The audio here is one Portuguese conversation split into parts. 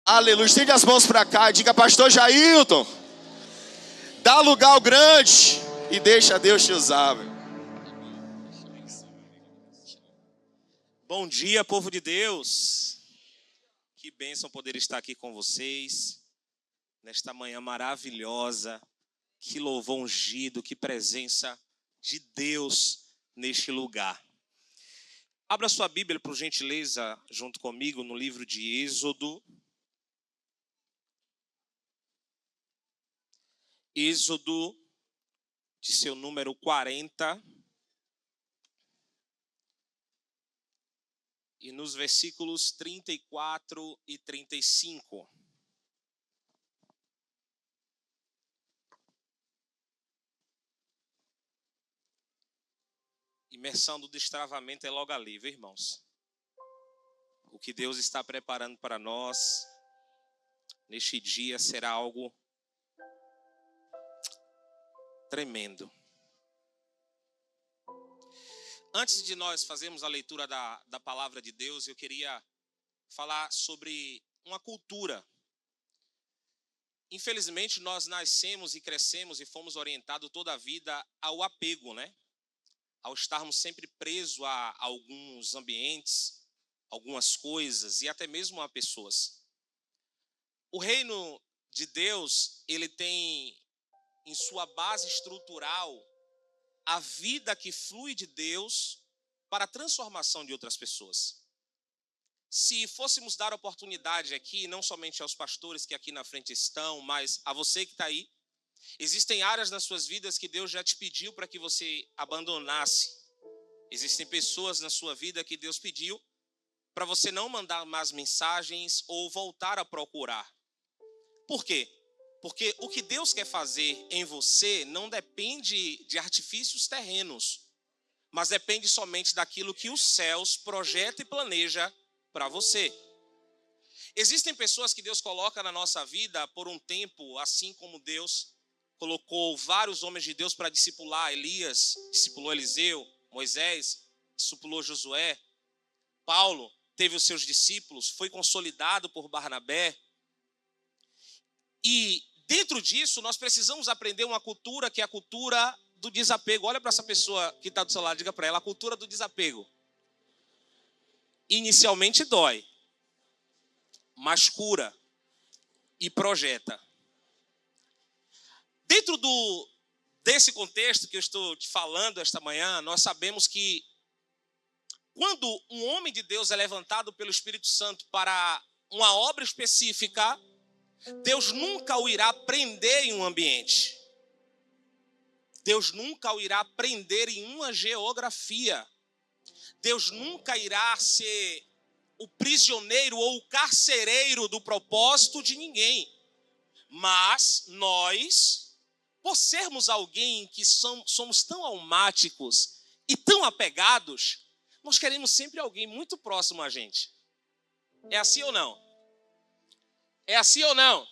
Aleluia. Estende as mãos para cá e diga: pastor Jailton, dá lugar ao grande e deixa Deus te usar. Bom dia, povo de Deus. Que bênção poder estar aqui com vocês nesta manhã maravilhosa. Que louvor ungido, que presença de Deus neste lugar. Abra sua Bíblia, por gentileza, junto comigo no livro de Êxodo. Êxodo, de seu número 40. E nos versículos 34 e 35. Imersão do destravamento é logo ali, viu, irmãos? O que Deus está preparando para nós neste dia será algo tremendo. Antes de nós fazermos a leitura da palavra de Deus, eu queria falar sobre uma cultura. Infelizmente, nós nascemos e crescemos e fomos orientados toda a vida ao apego, né? Ao estarmos sempre presos a alguns ambientes, algumas coisas e até mesmo a pessoas. O reino de Deus, ele tem em sua base estrutural a vida que flui de Deus para a transformação de outras pessoas. Se fôssemos dar oportunidade aqui, não somente aos pastores que aqui na frente estão, mas a você que está aí, existem áreas nas suas vidas que Deus já te pediu para que você abandonasse. Existem pessoas na sua vida que Deus pediu para você não mandar mais mensagens ou voltar a procurar. Por quê? Porque o que Deus quer fazer em você não depende de artifícios terrenos, mas depende somente daquilo que os céus projeta e planeja para você. Existem pessoas que Deus coloca na nossa vida por um tempo, assim como Deus colocou vários homens de Deus para discipular. Elias discipulou Eliseu, Moisés discipulou Josué, Paulo teve os seus discípulos, foi consolidado por Barnabé. E dentro disso, nós precisamos aprender uma cultura que é a cultura do desapego. Olha para essa pessoa que está do seu lado, diga para ela: a cultura do desapego. Inicialmente dói, mas cura e projeta. Dentro desse contexto que eu estou te falando esta manhã, nós sabemos que quando um homem de Deus é levantado pelo Espírito Santo para uma obra específica, Deus nunca o irá prender em um ambiente. Deus nunca o irá prender em uma geografia. Deus nunca irá ser o prisioneiro ou o carcereiro do propósito de ninguém. Mas nós, por sermos alguém que somos tão almáticos e tão apegados, nós queremos sempre alguém muito próximo a gente. É assim ou não? É assim ou não?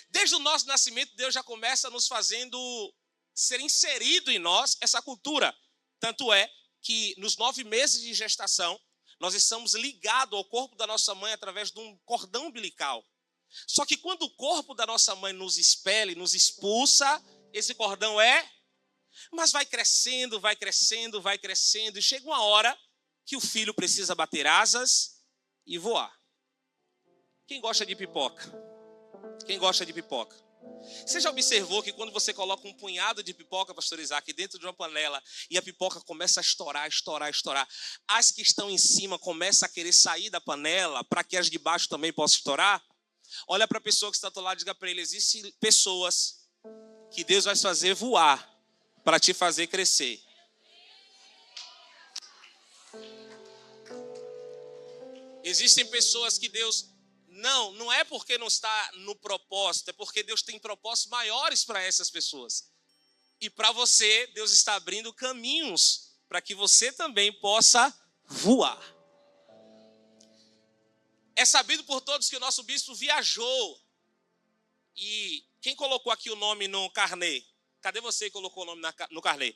Desde o nosso nascimento, Deus já começa nos fazendo ser inserido em nós essa cultura. Tanto é que nos 9 meses de gestação, nós estamos ligados ao corpo da nossa mãe através de um cordão umbilical. Só que quando o corpo da nossa mãe nos expele, nos expulsa, esse cordão mas vai crescendo, vai crescendo, vai crescendo, e chega uma hora que o filho precisa bater asas e voar. Quem gosta de pipoca? Quem gosta de pipoca? Você já observou que quando você coloca um punhado de pipoca, pastor Isaac, dentro de uma panela e a pipoca começa a estourar, estourar, estourar, as que estão em cima começam a querer sair da panela para que as de baixo também possam estourar? Olha para a pessoa que está do lado e diga para ele: existem pessoas que Deus vai fazer voar para te fazer crescer. Existem pessoas que Deus... Não é porque não está no propósito, é porque Deus tem propósitos maiores para essas pessoas. E para você, Deus está abrindo caminhos para que você também possa voar. É sabido por todos que o nosso bispo viajou. E quem colocou aqui o nome no carnê? Cadê você que colocou o nome no carnê?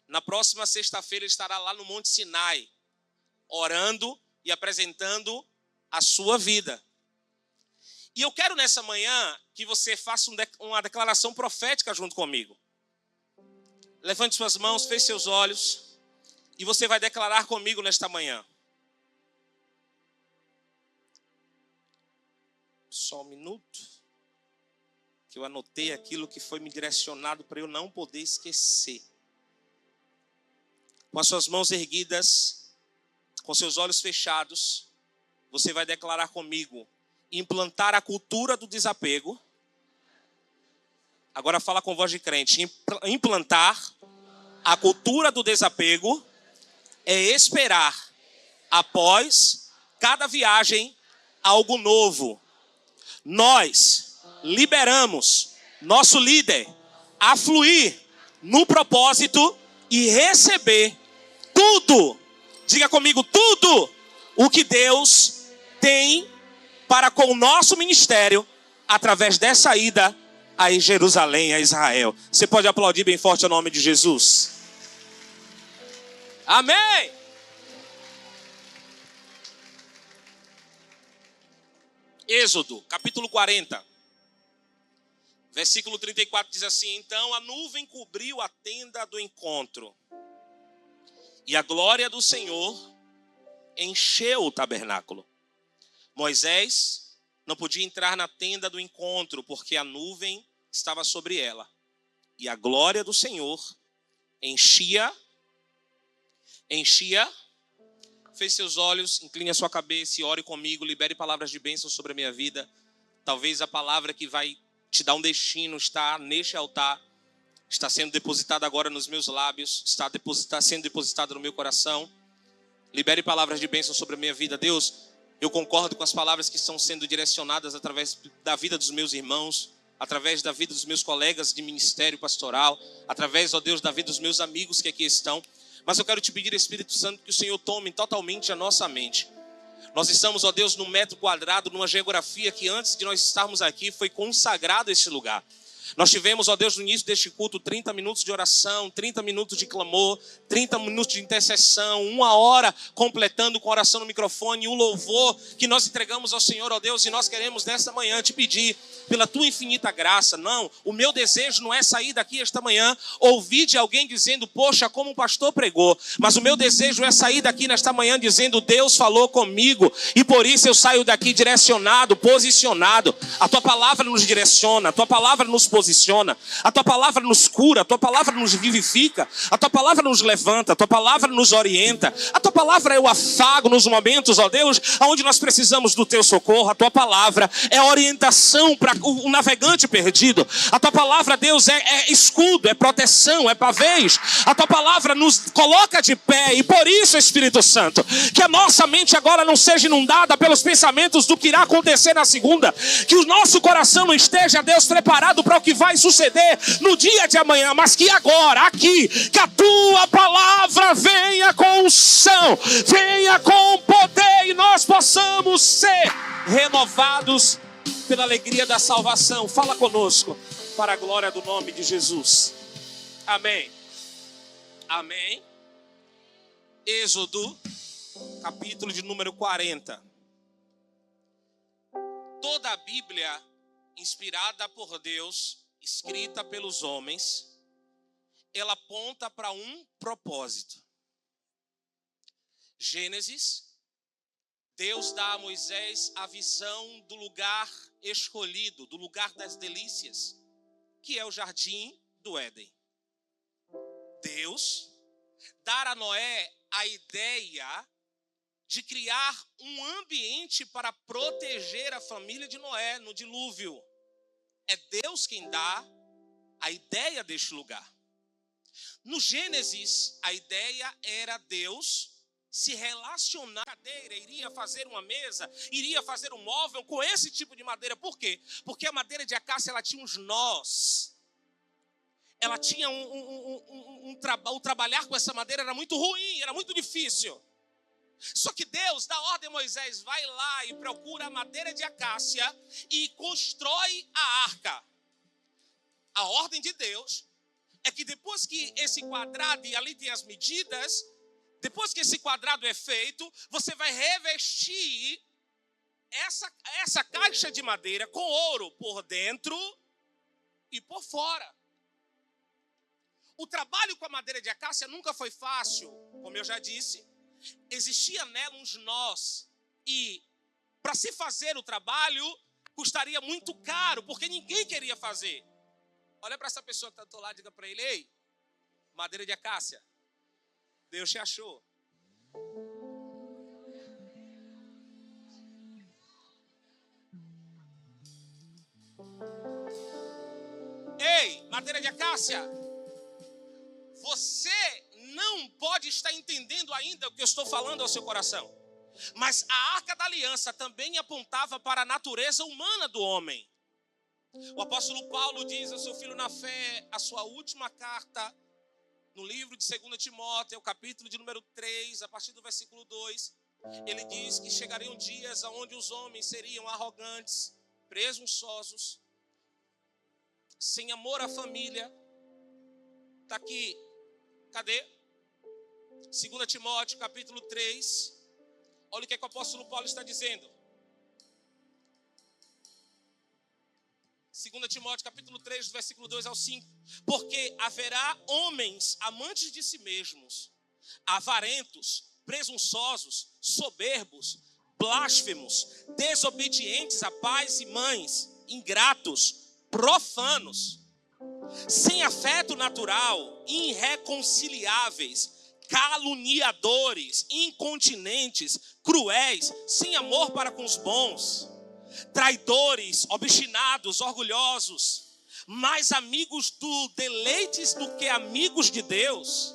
Na próxima sexta-feira ele estará lá no Monte Sinai, orando e apresentando a sua vida. E eu quero nessa manhã que você faça uma declaração profética junto comigo. Levante suas mãos, feche seus olhos e você vai declarar comigo nesta manhã. Só um minuto, que eu anotei aquilo que foi me direcionado para eu não poder esquecer. Com as suas mãos erguidas, com seus olhos fechados, você vai declarar comigo: implantar a cultura do desapego. Agora fala com voz de crente. Implantar a cultura do desapego é esperar, após cada viagem, algo novo. Nós liberamos nosso líder a fluir no propósito e receber tudo, diga comigo, tudo o que Deus tem para com o nosso ministério através dessa ida a Jerusalém, a Israel. Você pode aplaudir bem forte o nome de Jesus? Amém! Êxodo, capítulo 40, versículo 34 diz assim: então a nuvem cobriu a tenda do encontro, e a glória do Senhor encheu o tabernáculo. Moisés não podia entrar na tenda do encontro, porque a nuvem estava sobre ela, e a glória do Senhor enchia. Feche seus olhos, incline a sua cabeça e ore comigo. Libere palavras de bênção sobre a minha vida. Talvez a palavra que vai te dar um destino está neste altar, está sendo depositada agora nos meus lábios, está sendo depositada no meu coração. Libere palavras de bênção sobre a minha vida. Deus, eu concordo com as palavras que estão sendo direcionadas através da vida dos meus irmãos, através da vida dos meus colegas de ministério pastoral, através, ó Deus, da vida dos meus amigos que aqui estão. Mas eu quero te pedir, Espírito Santo, que o Senhor tome totalmente a nossa mente. Nós estamos, ó Deus, num metro quadrado, numa geografia que antes de nós estarmos aqui foi consagrado esse lugar. Nós tivemos, ó Deus, no início deste culto, 30 minutos de oração, 30 minutos de clamor, 30 minutos de intercessão, 1 hora completando com oração no microfone, o louvor que nós entregamos ao Senhor, ó Deus, e nós queremos nesta manhã te pedir, pela tua infinita graça. Não, o meu desejo não é sair daqui esta manhã, ouvir de alguém dizendo, poxa, como o pastor pregou, mas o meu desejo é sair daqui nesta manhã dizendo, Deus falou comigo, e por isso eu saio daqui direcionado, posicionado. A tua palavra nos direciona, a tua palavra nos posiciona, a tua palavra nos cura, a tua palavra nos vivifica, a tua palavra nos levanta, a tua palavra nos orienta, a tua palavra é o afago nos momentos, ó Deus, onde nós precisamos do teu socorro. A tua palavra é a orientação para o navegante perdido. A tua palavra, Deus, é escudo, é proteção, é pavês. A tua palavra nos coloca de pé, e por isso, Espírito Santo, que a nossa mente agora não seja inundada pelos pensamentos do que irá acontecer na segunda, que o nosso coração não esteja, Deus, preparado para o que vai suceder no dia de amanhã, mas que agora, aqui, que a tua palavra venha com unção, venha com poder, e nós possamos ser renovados pela alegria da salvação. Fala conosco, para a glória do nome de Jesus. Amém. Amém. Êxodo, capítulo de número 40. Toda a Bíblia, inspirada por Deus, escrita pelos homens, ela aponta para um propósito. Gênesis, Deus dá a Moisés a visão do lugar escolhido, do lugar das delícias, que é o jardim do Éden. Deus dá a Noé a ideia de criar um ambiente para proteger a família de Noé no dilúvio. É Deus quem dá a ideia deste lugar. No Gênesis, a ideia era Deus se relacionar com a madeira, iria fazer uma mesa, iria fazer um móvel com esse tipo de madeira. Por quê? Porque a madeira de acácia, ela tinha uns nós. Ela tinha o trabalhar com essa madeira era muito ruim, era muito difícil. Só que Deus dá ordem a Moisés, vai lá e procura a madeira de acácia e constrói a arca. A ordem de Deus é que depois que esse quadrado, e ali tem as medidas, depois que esse quadrado é feito, você vai revestir essa caixa de madeira com ouro por dentro e por fora. O trabalho com a madeira de acácia nunca foi fácil, como eu já disse. Existia nela uns nós. E para se fazer o trabalho, custaria muito caro, porque ninguém queria fazer. Olha para essa pessoa que está do teu lado, diga para ele: ei, madeira de acácia, Deus te achou. Ei, madeira de acácia, você não pode estar entendendo ainda o que eu estou falando ao seu coração. Mas a Arca da Aliança também apontava para a natureza humana do homem. O apóstolo Paulo diz ao seu filho na fé, a sua última carta, no livro de 2 Timóteo, capítulo de número 3, a partir do versículo 2, ele diz que chegariam dias onde os homens seriam arrogantes, presunçosos, sem amor à família. Está aqui, cadê? 2 Timóteo, capítulo 3. Olha o que o apóstolo Paulo está dizendo. 2 Timóteo, capítulo 3, do versículo 2 ao 5. Porque haverá homens amantes de si mesmos, avarentos, presunçosos, soberbos, blasfemos, desobedientes a pais e mães, ingratos, profanos, sem afeto natural, irreconciliáveis, caluniadores, incontinentes, cruéis, sem amor para com os bons, traidores, obstinados, orgulhosos, mais amigos do deleites do que amigos de Deus,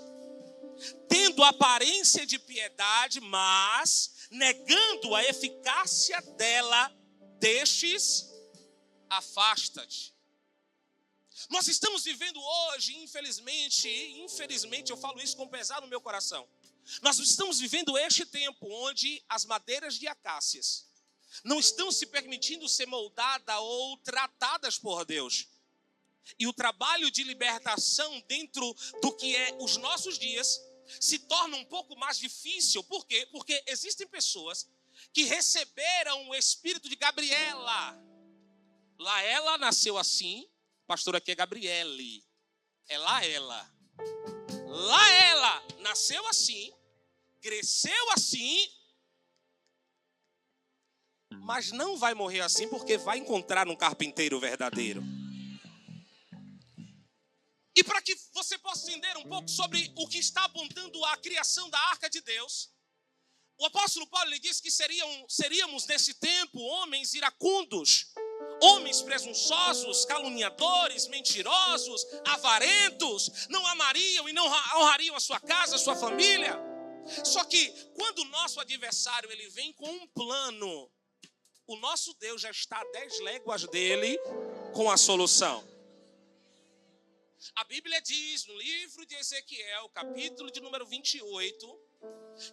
tendo aparência de piedade, mas negando a eficácia dela, destes afasta-te. Nós estamos vivendo hoje, infelizmente eu falo isso com pesar no meu coração. Nós estamos vivendo este tempo onde as madeiras de acácias não estão se permitindo ser moldadas ou tratadas por Deus. E o trabalho de libertação dentro do que é os nossos dias se torna um pouco mais difícil. Por quê? Porque existem pessoas que receberam o espírito de Gabriela. Lá ela nasceu assim. Pastor, aqui é Gabriele. É lá ela. Lá ela nasceu assim, cresceu assim, mas não vai morrer assim porque vai encontrar um carpinteiro verdadeiro. E para que você possa entender um pouco sobre o que está apontando a criação da Arca de Deus, o apóstolo Paulo lhe diz que seríamos nesse tempo homens iracundos, homens presunçosos, caluniadores, mentirosos, avarentos, não amariam e não honrariam a sua casa, a sua família. Só que quando o nosso adversário ele vem com um plano, o nosso Deus já está a 10 léguas dele com a solução. A Bíblia diz no livro de Ezequiel, capítulo de número 28,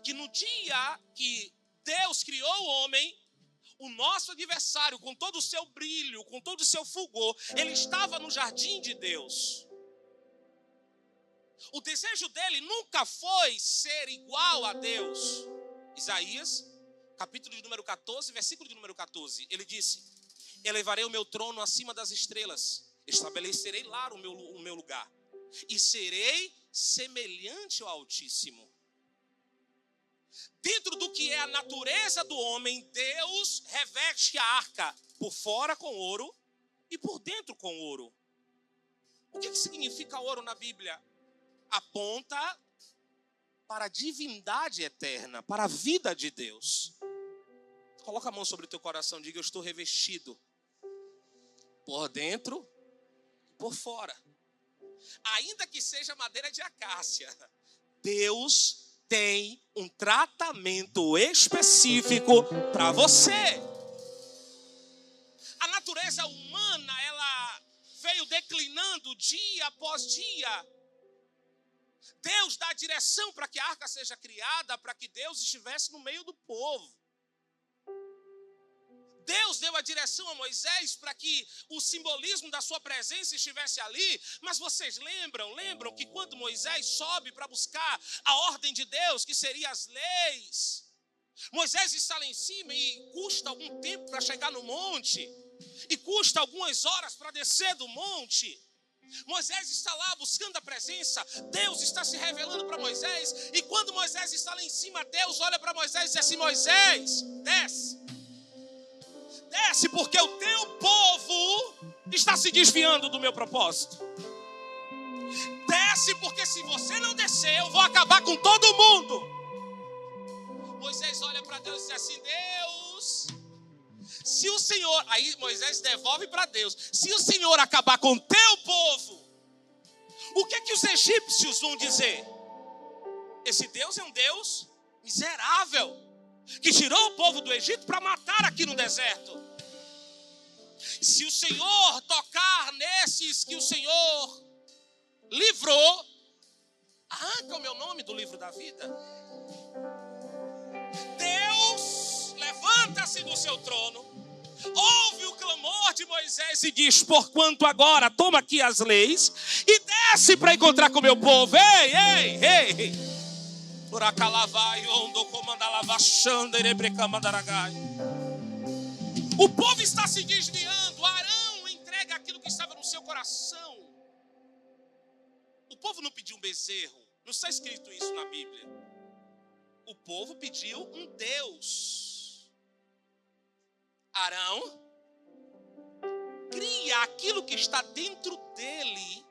que no dia que Deus criou o homem, o nosso adversário, com todo o seu brilho, com todo o seu fulgor, ele estava no jardim de Deus. O desejo dele nunca foi ser igual a Deus. Isaías, capítulo de número 14, versículo de número 14. Ele disse: elevarei o meu trono acima das estrelas, estabelecerei lá o meu lugar, e serei semelhante ao Altíssimo. Dentro do que é a natureza do homem, Deus reveste a arca por fora com ouro e por dentro com ouro. O que significa ouro na Bíblia? Aponta para a divindade eterna, para a vida de Deus. Coloca a mão sobre o teu coração e diga: eu estou revestido por dentro e por fora. Ainda que seja madeira de acácia, Deus tem um tratamento específico para você. A natureza humana, ela veio declinando dia após dia. Deus dá a direção para que a arca seja criada, para que Deus estivesse no meio do povo. Deus deu a direção a Moisés para que o simbolismo da sua presença estivesse ali. Mas vocês lembram que quando Moisés sobe para buscar a ordem de Deus, que seriam as leis, Moisés está lá em cima e custa algum tempo para chegar no monte. E custa algumas horas para descer do monte. Moisés está lá buscando a presença. Deus está se revelando para Moisés. E quando Moisés está lá em cima, Deus olha para Moisés e diz assim: Moisés, desce. Desce, porque o teu povo está se desviando do meu propósito. Desce, porque se você não descer, eu vou acabar com todo mundo. Moisés olha para Deus e diz assim: Deus, se o Senhor... Aí Moisés devolve para Deus: se o Senhor acabar com o teu povo, o que é que os egípcios vão dizer? Esse Deus é um Deus miserável, que tirou o povo do Egito para matar aqui no deserto. Se o Senhor tocar nesses que o Senhor livrou, arranca o meu nome do livro da vida. Deus levanta-se do seu trono, ouve o clamor de Moisés e diz: porquanto agora toma aqui as leis e desce para encontrar com o meu povo. Ei. O povo está se desviando. Arão entrega aquilo que estava no seu coração. O povo não pediu um bezerro. Não está escrito isso na Bíblia. O povo pediu um Deus. Arão cria aquilo que está dentro dele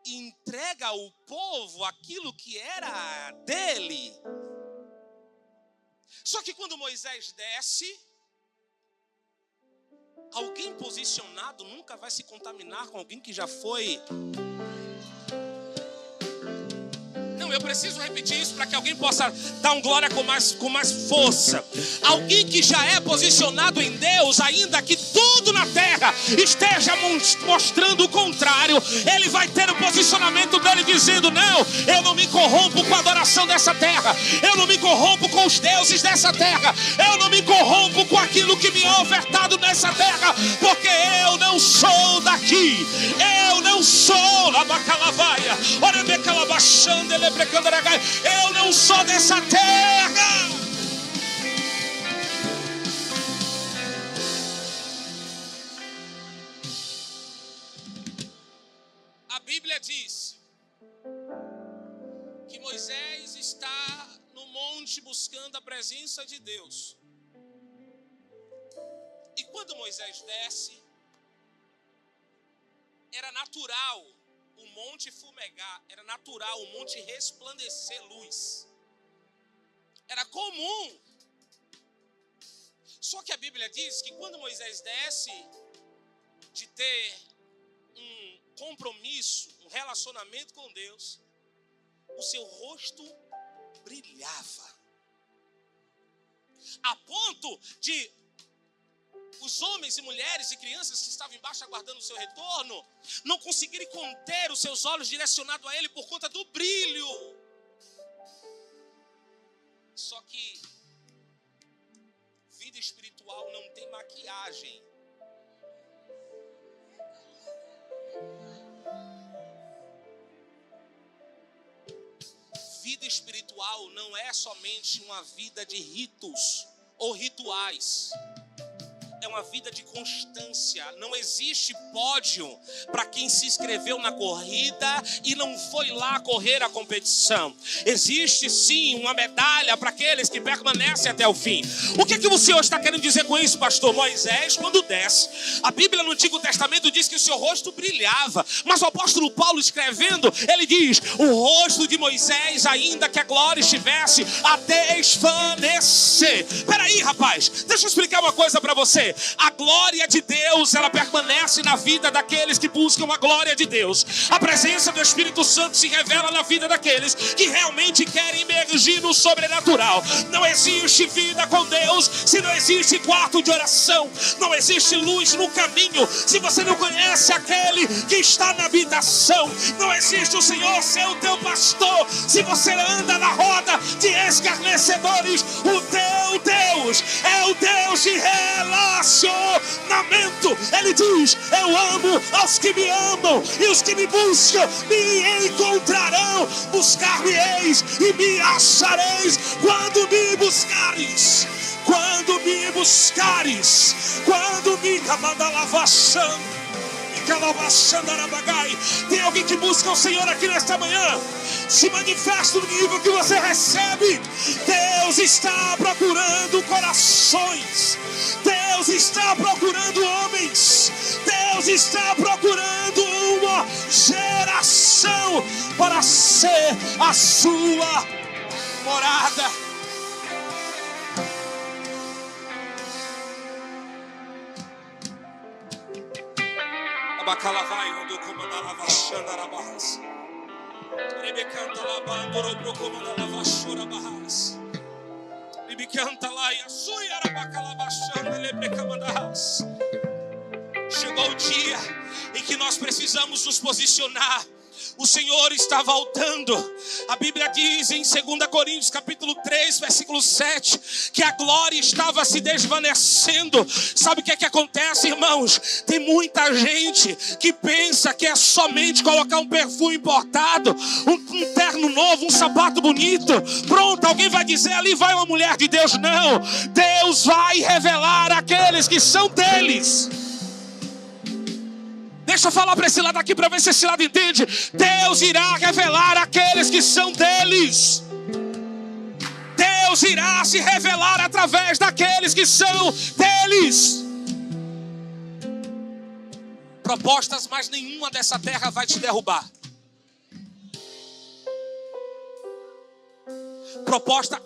e entrega ao povo aquilo que era dele. Só que quando Moisés desce, alguém posicionado nunca vai se contaminar com alguém que já foi. Não, eu preciso repetir isso para que alguém possa dar um glória com mais força. Alguém que já é posicionado em Deus, ainda que tudo na terra esteja mostrando o contrário, ele vai ter o posicionamento dele dizendo: não, eu não me corrompo com a adoração dessa terra, eu não me corrompo com os deuses dessa terra, eu não me corrompo com aquilo que me é ofertado nessa terra, porque eu não sou daqui, eu não sou labacalavaia, eu não sou dessa terra. A Bíblia diz que Moisés está no monte buscando a presença de Deus. E quando Moisés desce, era natural o monte fumegar, era natural o monte resplandecer luz. Era comum. Só que a Bíblia diz que quando Moisés desce de ter um compromisso, um relacionamento com Deus, o seu rosto brilhava. A ponto de os homens e mulheres e crianças que estavam embaixo aguardando o seu retorno não conseguirem conter os seus olhos direcionados a ele por conta do brilho. Só que vida espiritual não tem maquiagem. Vida espiritual não é somente uma vida de ritos ou rituais. É uma vida de constância. Não existe pódio para quem se inscreveu na corrida e não foi lá correr a competição. Existe sim uma medalha para aqueles que permanecem até o fim. O que o Senhor está querendo dizer com isso, pastor? Moisés, quando desce, a Bíblia no Antigo Testamento diz que o seu rosto brilhava, mas o apóstolo Paulo escrevendo, ele diz: o rosto de Moisés, ainda que a glória estivesse, até desvanecer. Peraí, rapaz, deixa eu explicar uma coisa para você. A glória de Deus, ela permanece na vida daqueles que buscam a glória de Deus. A presença do Espírito Santo se revela na vida daqueles que realmente querem emergir no sobrenatural. Não existe vida com Deus se não existe quarto de oração. Não existe luz no caminho se você não conhece aquele que está na habitação. Não existe o Senhor ser o teu pastor se você anda na roda de escarnecedores. O teu Deus é o Deus de relacionamento. mandamento. Ele diz: eu amo aos que me amam, e os que me buscam me encontrarão. Buscar-me-eis e me achareis quando me buscares. Quando me buscares, quando me camandalavachando. Tem alguém que busca o Senhor aqui nesta manhã? Se manifesta no nível que você recebe. Deus está procurando corações. Deus está procurando homens. Deus está procurando uma geração para ser a sua morada. Bacalavai, onde comanda lava xandara barras. Rebecanta lá bandoro pro comanda lava chura barras. Rebecanta lá e a suia bacalava xanda lebrecamandas. Chegou o dia em que nós precisamos nos posicionar. O Senhor está voltando. A Bíblia diz em 2 Coríntios capítulo 3, versículo 7, que a glória estava se desvanecendo. Sabe o que é que acontece, irmãos? Tem muita gente que pensa que é somente colocar um perfume importado, um terno novo, um sapato bonito. Pronto, alguém vai dizer, ali vai uma mulher de Deus. Não, Deus vai revelar aqueles que são deles. Deixa eu falar para esse lado aqui para ver se esse lado entende. Deus irá revelar aqueles que são deles. Deus irá se revelar através daqueles que são deles. Propostas, mas nenhuma dessa terra vai te derrubar. Proposta,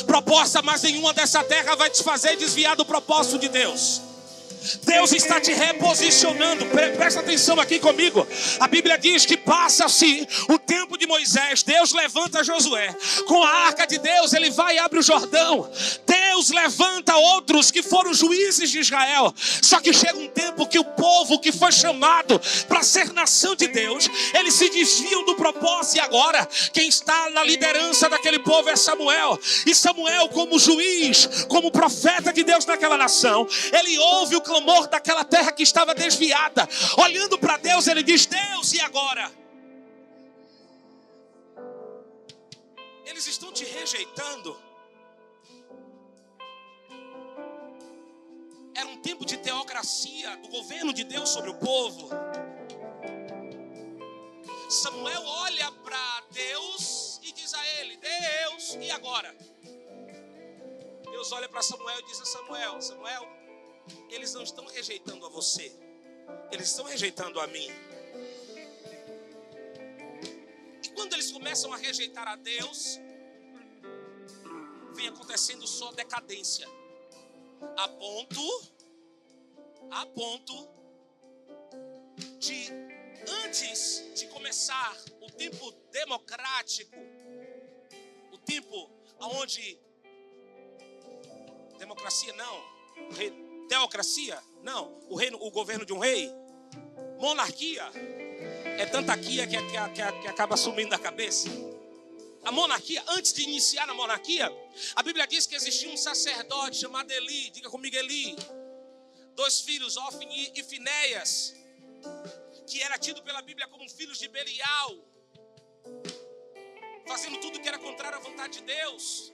proposta, mas nenhuma dessa terra vai te fazer desviar do propósito de Deus. Deus está te reposicionando. Presta atenção aqui comigo. A Bíblia diz que passa-se o tempo de Moisés. Deus levanta Josué. Com a arca de Deus ele vai e abre o Jordão. Deus levanta outros que foram juízes de Israel. Só que chega um tempo que o povo que foi chamado para ser nação de Deus, eles se desviam do propósito. E agora quem está na liderança daquele povo é Samuel. E Samuel, como juiz, como profeta de Deus naquela nação, ele ouve o clamor daquela terra que estava desviada. Olhando para Deus, ele diz: Deus, e agora? Eles estão te rejeitando. Era um tempo de teocracia, do governo de Deus sobre o povo. Samuel olha para Deus e diz a ele: Deus, e agora? Deus olha para Samuel e diz a Samuel: Samuel, eles não estão rejeitando a você, eles estão rejeitando a mim. E quando eles começam a rejeitar a Deus, vem acontecendo só decadência. A ponto de, antes de começar o tempo democrático, o tempo onde democracia não, teocracia não, o governo de um rei, monarquia, é tanta aquia que acaba sumindo da cabeça. A monarquia, antes de iniciar a monarquia, a Bíblia diz que existia um sacerdote chamado Eli. Diga comigo, Eli. 2 filhos, Ofni e Finéias, que era tido pela Bíblia como filhos de Belial, fazendo tudo que era contrário à vontade de Deus.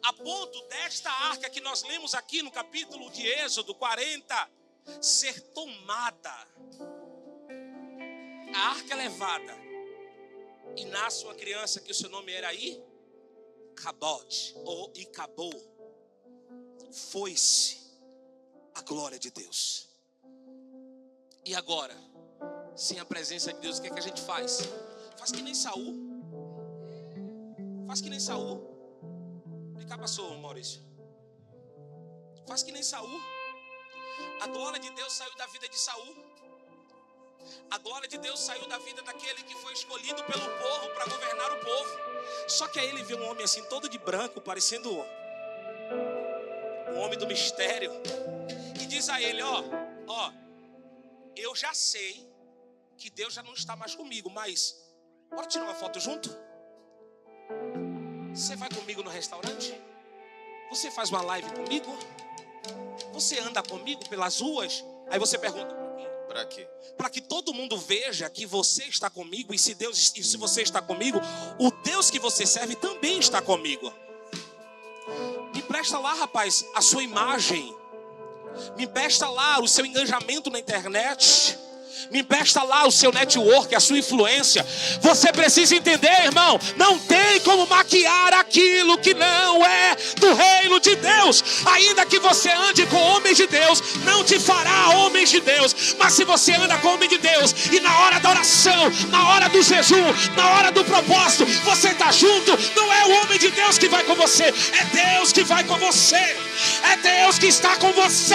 A ponto desta arca que nós lemos aqui no capítulo de Êxodo 40 ser tomada. A arca é levada e nasce uma criança que o seu nome era Icabod ou Icabô. Foi-se a glória de Deus. E agora, sem a presença de Deus, o que é que a gente faz? Faz que nem Saul. Faz que nem Saul. E cá passou, Maurício. Faz que nem Saul. A glória de Deus saiu da vida de Saul. A glória de Deus saiu da vida daquele que foi escolhido pelo povo para governar o povo. Só que aí ele viu um homem assim, todo de branco, parecendo um homem do mistério. E diz a ele: ó, eu já sei que Deus já não está mais comigo, mas bora tirar uma foto junto? Você vai comigo no restaurante? você faz uma live comigo? Você anda comigo pelas ruas? Aí você pergunta, Para quê? para que todo mundo veja que você está comigo, e se você está comigo, o Deus que você serve também está comigo. Me presta lá, rapaz, a sua imagem. Me presta lá o seu engajamento na internet. Me empresta lá o seu network, a sua influência. Você precisa entender, irmão, não tem como maquiar aquilo que não é do reino de Deus. Ainda que você ande com homens de Deus, não te fará homens de Deus. Mas se você anda com homem de Deus, e na hora da oração, na hora do jejum, na hora do propósito, você está junto, não é o homem de Deus que vai com você, é Deus que vai com você. É Deus que está com você.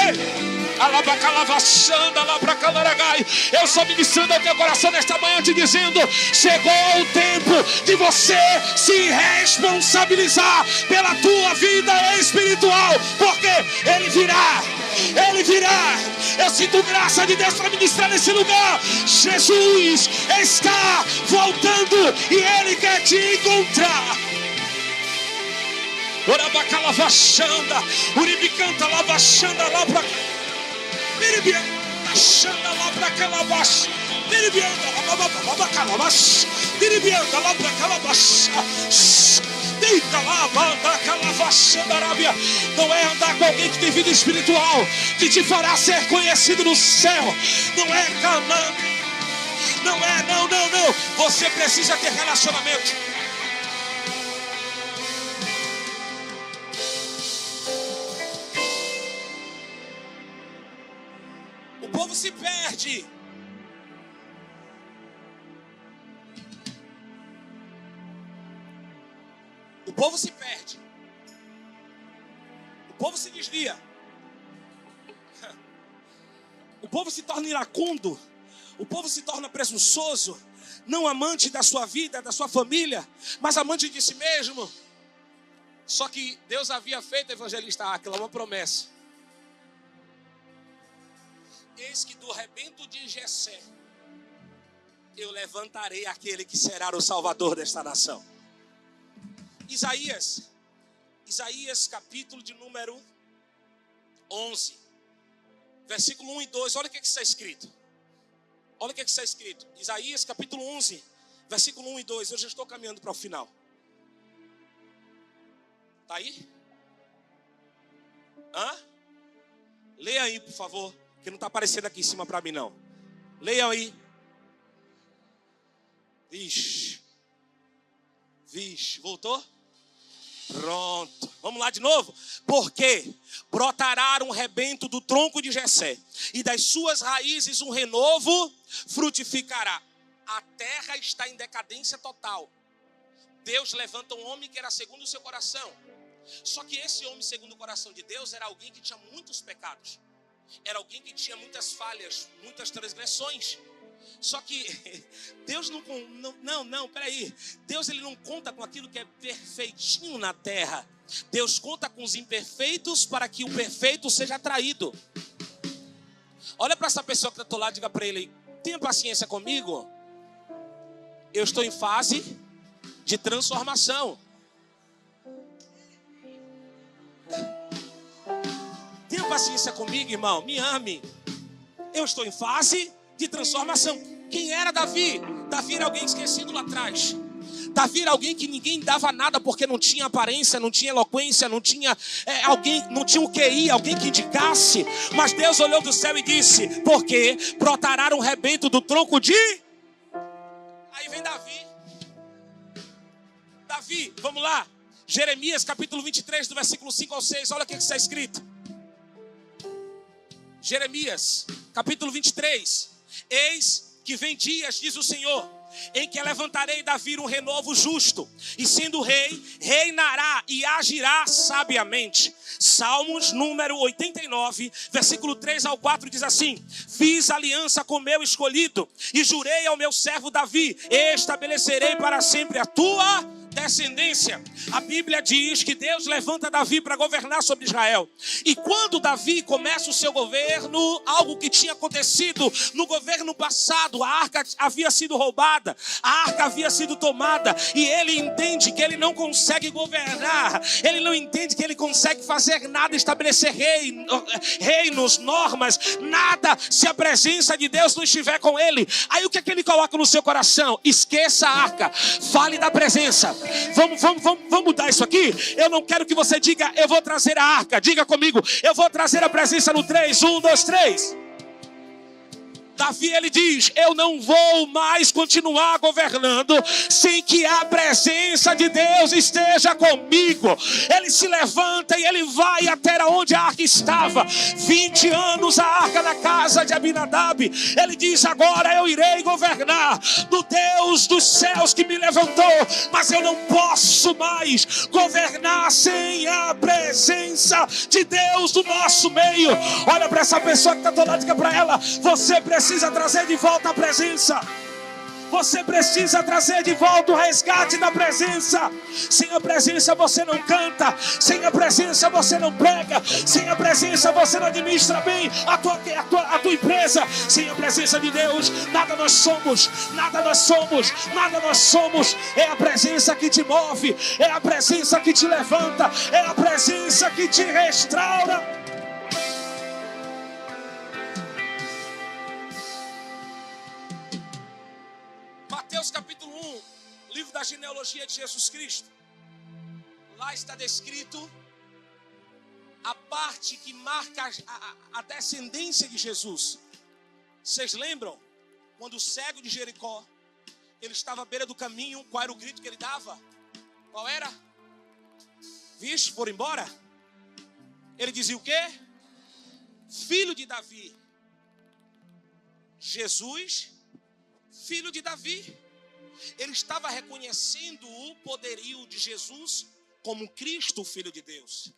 Eu sou ministrando ao teu coração nesta manhã te dizendo: chegou o tempo de você se responsabilizar pela tua vida espiritual, porque Ele virá. Ele virá. Eu sinto graça de Deus para ministrar nesse lugar. Jesus está voltando e Ele quer te encontrar. Orabacalavaxanda, uribicanta lavaxanda lá pra Biribianda, xanda lá pra calabaça. Biribianda, labacalavax. Biribianda lá pra calabaça. Deita lá, banda calavaxanda arábia. Não é andar com alguém que tem vida espiritual que te fará ser conhecido no céu. Não é Canaã. Não é, não. Você precisa ter relacionamento. O povo se perde. O povo se perde. O povo se desvia. O povo se torna iracundo. O povo se torna presunçoso. Não amante da sua vida, da sua família, mas amante de si mesmo. Só que Deus havia feito, evangelista Áquila, uma promessa. Eis que do rebento de Jessé eu levantarei aquele que será o salvador desta nação. Isaías capítulo de número 11, versículo 1 e 2, olha o que está escrito. Olha o que está escrito. Isaías capítulo 11, versículo 1 e 2, eu já estou caminhando para o final. Está aí? Leia aí, por favor. Que não está aparecendo aqui em cima para mim, não. Leiam aí. Vixe, voltou? Pronto. Vamos lá de novo. Porque brotará um rebento do tronco de Jessé, e das suas raízes um renovo frutificará. A terra está em decadência total. Deus levanta um homem que era segundo o seu coração. Só que esse homem segundo o coração de Deus era alguém que tinha muitos pecados. Era alguém que tinha muitas falhas, muitas transgressões. Só que Deus peraí. Deus ele não conta com aquilo que é perfeitinho na terra. Deus conta com os imperfeitos para que o perfeito seja atraído. Olha para essa pessoa que está do lado, diga para ele: tenha paciência comigo. Eu estou em fase de transformação. Tenha paciência comigo, irmão. Me ame. Eu estou em fase de transformação. Quem era Davi? Davi era alguém esquecido lá atrás. Davi era alguém que ninguém dava nada porque não tinha aparência, não tinha eloquência, não tinha alguém, não tinha um QI, alguém que indicasse. Mas Deus olhou do céu e disse: porque brotará um rebento do tronco de... Aí vem Davi. Davi, vamos lá. Jeremias capítulo 23, do versículo 5 ao 6. Olha o que está escrito. Jeremias, capítulo 23. Eis que vem dias, diz o Senhor, em que levantarei Davi um renovo justo, e sendo rei, reinará e agirá sabiamente. Salmos número 89, versículo 3 ao 4 diz assim: fiz aliança com meu escolhido, e jurei ao meu servo Davi, estabelecerei para sempre a tua descendência. A Bíblia diz que Deus levanta Davi para governar sobre Israel. E quando Davi começa o seu governo, algo que tinha acontecido no governo passado, a arca havia sido roubada, a arca havia sido tomada, e ele entende que ele não consegue governar, ele não entende que ele consegue fazer nada, estabelecer reinos, normas, nada, se a presença de Deus não estiver com ele. Aí o que é que ele coloca no seu coração? Esqueça a arca, fale da presença. Vamos mudar isso aqui? Eu não quero que você diga, eu vou trazer a arca. Diga comigo, eu vou trazer a presença no 3, 1, 2, 3. Davi, ele diz, eu não vou mais continuar governando sem que a presença de Deus esteja comigo. Ele se levanta e ele vai até onde a arca estava. 20 anos a arca na casa de Abinadab. Ele diz, agora eu irei governar do Deus dos céus que me levantou. Mas eu não posso mais governar sem a presença de Deus do nosso meio. Olha para essa pessoa que está do lado, diga para ela, você precisa trazer de volta a presença. Você precisa trazer de volta o resgate da presença. Sem a presença você não canta. Sem a presença você não prega. Sem a presença você não administra bem a tua empresa. Sem a presença de Deus, nada nós somos. Nada nós somos. Nada nós somos. É a presença que te move. É a presença que te levanta. É a presença que te restaura. Mateus capítulo 1, livro da genealogia de Jesus Cristo. Lá está descrito a parte que marca a descendência de Jesus. Vocês lembram? Quando o cego de Jericó, ele estava à beira do caminho, qual era o grito que ele dava? Qual era? Vixe, foram embora? Ele dizia o quê? Filho de Davi. Jesus, filho de Davi. Ele estava reconhecendo o poderio de Jesus como Cristo, filho de Deus.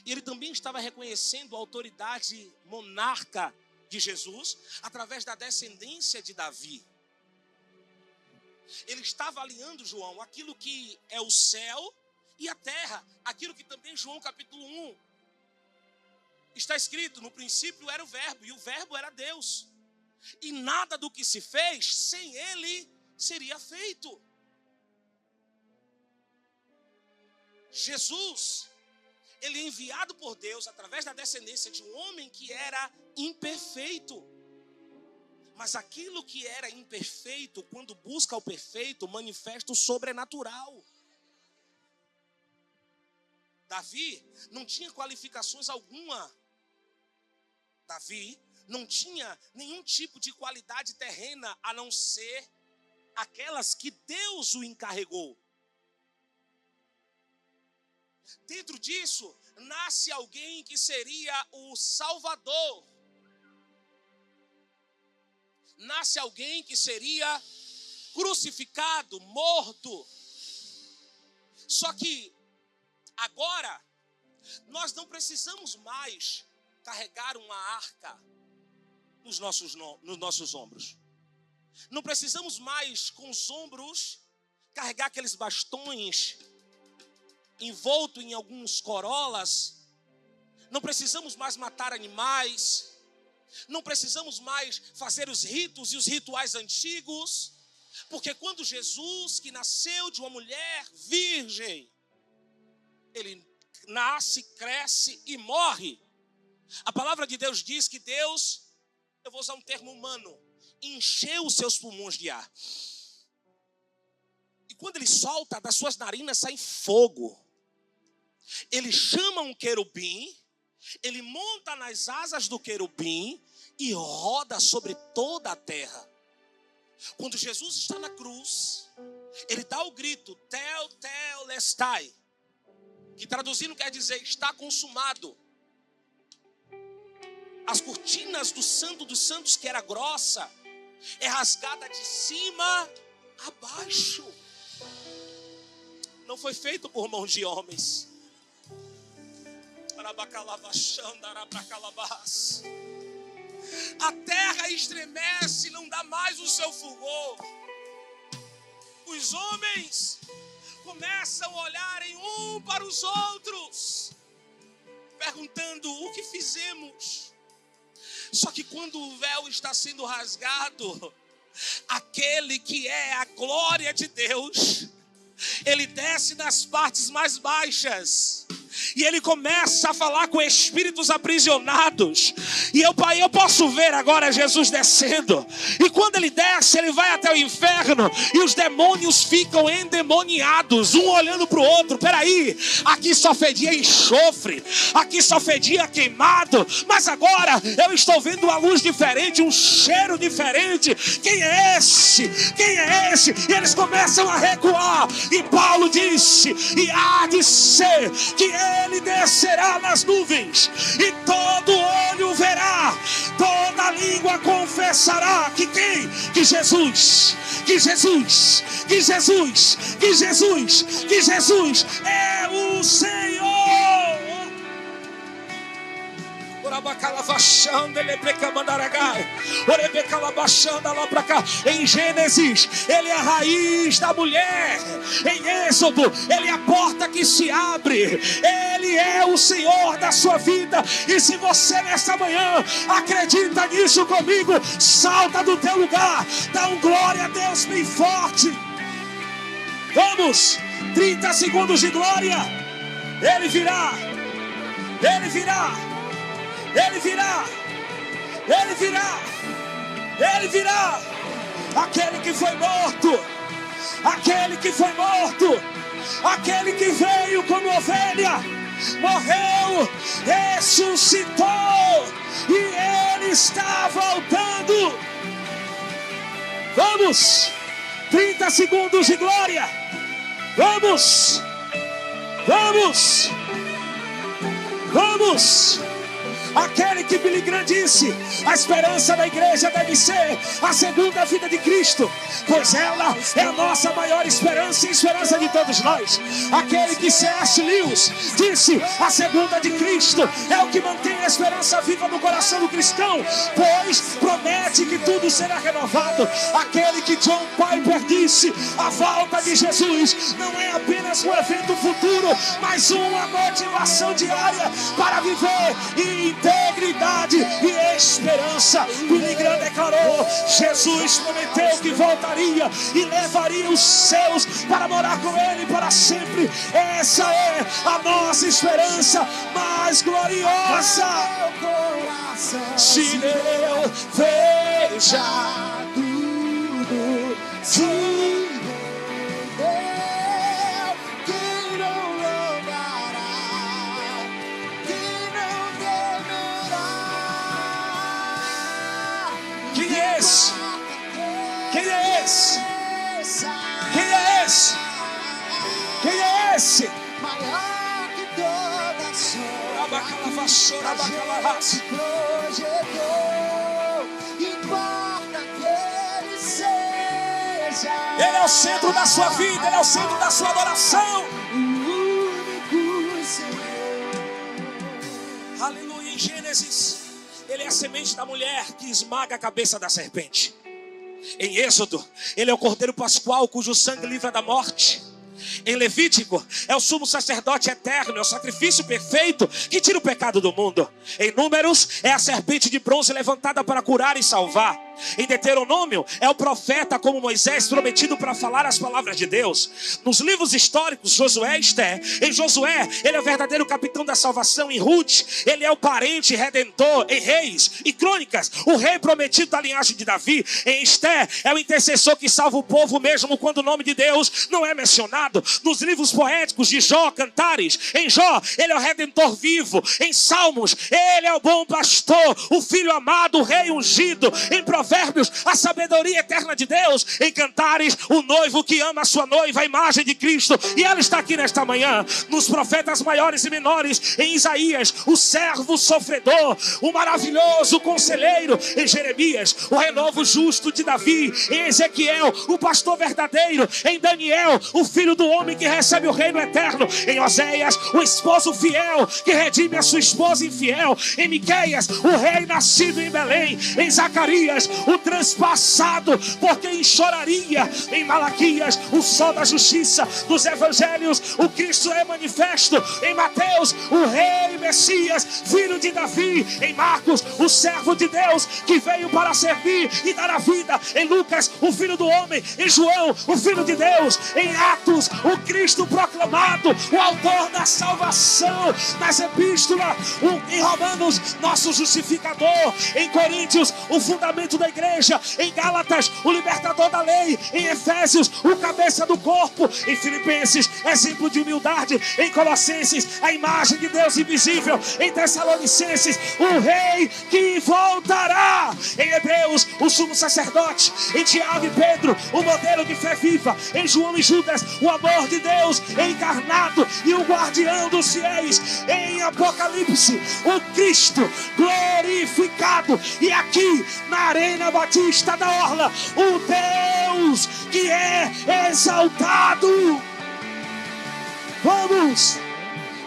E ele também estava reconhecendo a autoridade monarca de Jesus através da descendência de Davi. Ele estava alinhando, João, aquilo que é o céu e a terra, aquilo que também João capítulo 1 está escrito, no princípio era o verbo e o verbo era Deus. E nada do que se fez sem ele seria feito. Jesus, ele é enviado por Deus através da descendência de um homem que era imperfeito. Mas aquilo que era imperfeito, quando busca o perfeito, manifesta o sobrenatural. Davi não tinha qualificações alguma. Davi não tinha nenhum tipo de qualidade terrena a não ser aquelas que Deus o encarregou. Dentro disso, nasce alguém que seria o Salvador. Nasce alguém que seria crucificado, morto. Só que agora nós não precisamos mais carregar uma arca nos nossos ombros. Não precisamos mais com os ombros carregar aqueles bastões envolto em alguns corolas. Não precisamos mais matar animais. Não precisamos mais fazer os ritos e os rituais antigos. Porque quando Jesus, que nasceu de uma mulher virgem, ele nasce, cresce e morre. A palavra de Deus diz que Deus, eu vou usar um termo humano, encheu os seus pulmões de ar. E quando ele solta, das suas narinas sai fogo. Ele chama um querubim, ele monta nas asas do querubim e roda sobre toda a terra. Quando Jesus está na cruz, ele dá o grito, tel, tel, lestai, que traduzindo quer dizer, está consumado. As cortinas do Santo dos Santos, que era grossa, é rasgada de cima a baixo. Não foi feito por mãos de homens. A terra estremece, não dá mais o seu fulgor. Os homens começam a olharem um para os outros, perguntando: o que fizemos? Só que quando o véu está sendo rasgado, aquele que é a glória de Deus, ele desce nas partes mais baixas e ele começa a falar com espíritos aprisionados. E eu posso ver agora Jesus descendo. E quando ele desce, ele vai até o inferno. E os demônios ficam endemoniados, um olhando para o outro. Peraí, aqui só fedia enxofre, aqui só fedia queimado, mas agora eu estou vendo uma luz diferente, um cheiro diferente. Quem é esse? Quem é esse? E eles começam a recuar. E Paulo disse: e há de ser que ele descerá nas nuvens, e todo olho verá, toda língua confessará que quem? Que Jesus, que Jesus, que Jesus, que Jesus, que Jesus é o Senhor. Em Gênesis, ele é a raiz da mulher. Em Êxodo, ele é a porta que se abre. Ele é o Senhor da sua vida. E se você nesta manhã acredita nisso comigo, salta do teu lugar, dá um glória a Deus bem forte. Vamos, 30 segundos de glória. Ele virá, ele virá, ele virá, ele virá, ele virá. Aquele que foi morto, aquele que foi morto, aquele que veio como ovelha, morreu, ressuscitou e ele está voltando. Vamos, 30 segundos de glória. Vamos, vamos, vamos. Aquele que Billy Graham disse: a esperança da igreja deve ser a segunda vida de Cristo, pois ela é a nossa maior esperança e a esperança de todos nós. Aquele que C.S. Lewis disse: a segunda de Cristo é o que mantém a esperança viva no coração do cristão, pois promete que tudo será renovado. Aquele que John Piper disse: a volta de Jesus não é apenas um evento futuro, mas uma motivação diária para viver em integridade e esperança. Billy Graham declarou: Jesus prometeu que voltaria e levaria os seus para morar com ele para sempre. Essa é a nossa esperança mais gloriosa. Se eu veja tudo, se quem é esse? Quem é esse? Quem é esse? Maior que toda a sua projetou, importa que ele seja. Ele é o centro da sua vida, ele é o centro da sua adoração. O único Senhor. Aleluia. Em Gênesis, ele é a semente da mulher que esmaga a cabeça da serpente. Em Êxodo, ele é o cordeiro pascual cujo sangue livra da morte. Em Levítico, é o sumo sacerdote eterno, é o sacrifício perfeito que tira o pecado do mundo. Em Números, é a serpente de bronze levantada para curar e salvar. Em Deuteronômio, é o profeta como Moisés prometido para falar as palavras de Deus. Nos livros históricos, Josué e Esté. Em Josué, ele é o verdadeiro capitão da salvação. Em Ruth, ele é o parente redentor. Em Reis e Crônicas, o rei prometido da linhagem de Davi. Em Esté, é o intercessor que salva o povo mesmo quando o nome de Deus não é mencionado. Nos livros poéticos de Jó, Cantares, em Jó, ele é o redentor vivo. Em Salmos, ele é o bom pastor, o filho amado, o rei ungido. Em Provérbios, a sabedoria eterna de Deus. Em Cantares, o noivo que ama a sua noiva, a imagem de Cristo. E ela está aqui nesta manhã. Nos profetas maiores e menores, em Isaías, o servo sofredor, o maravilhoso conselheiro. Em Jeremias, o renovo justo de Davi. Em Ezequiel, o pastor verdadeiro. Em Daniel, o filho do homem que recebe o reino eterno. Em Oséias, o esposo fiel que redime a sua esposa infiel. Em Miqueias, o rei nascido em Belém. Em Zacarias, o transpassado, por quem choraria. Em Malaquias, o sol da justiça. Dos evangelhos, o Cristo é manifesto. Em Mateus, o rei Messias, filho de Davi. Em Marcos, o servo de Deus, que veio para servir e dar a vida. Em Lucas, o filho do homem. Em João, o filho de Deus. Em Atos, o Cristo proclamado, o autor da salvação. Nas epístolas, em Romanos, nosso justificador. Em Coríntios, o fundamento da igreja. Em Gálatas, o libertador da lei. Em Efésios, o cabeça do corpo. Em Filipenses, exemplo de humildade. Em Colossenses, a imagem de Deus invisível. Em Tessalonicenses, o rei que voltará. Em Hebreus, o sumo sacerdote. Em Tiago e Pedro, o modelo de fé viva. Em João e Judas, o amor de Deus encarnado e o guardião dos fiéis. Em Apocalipse, o Cristo glorificado. E aqui na Arena Batista da Orla, o Deus que é exaltado. Vamos!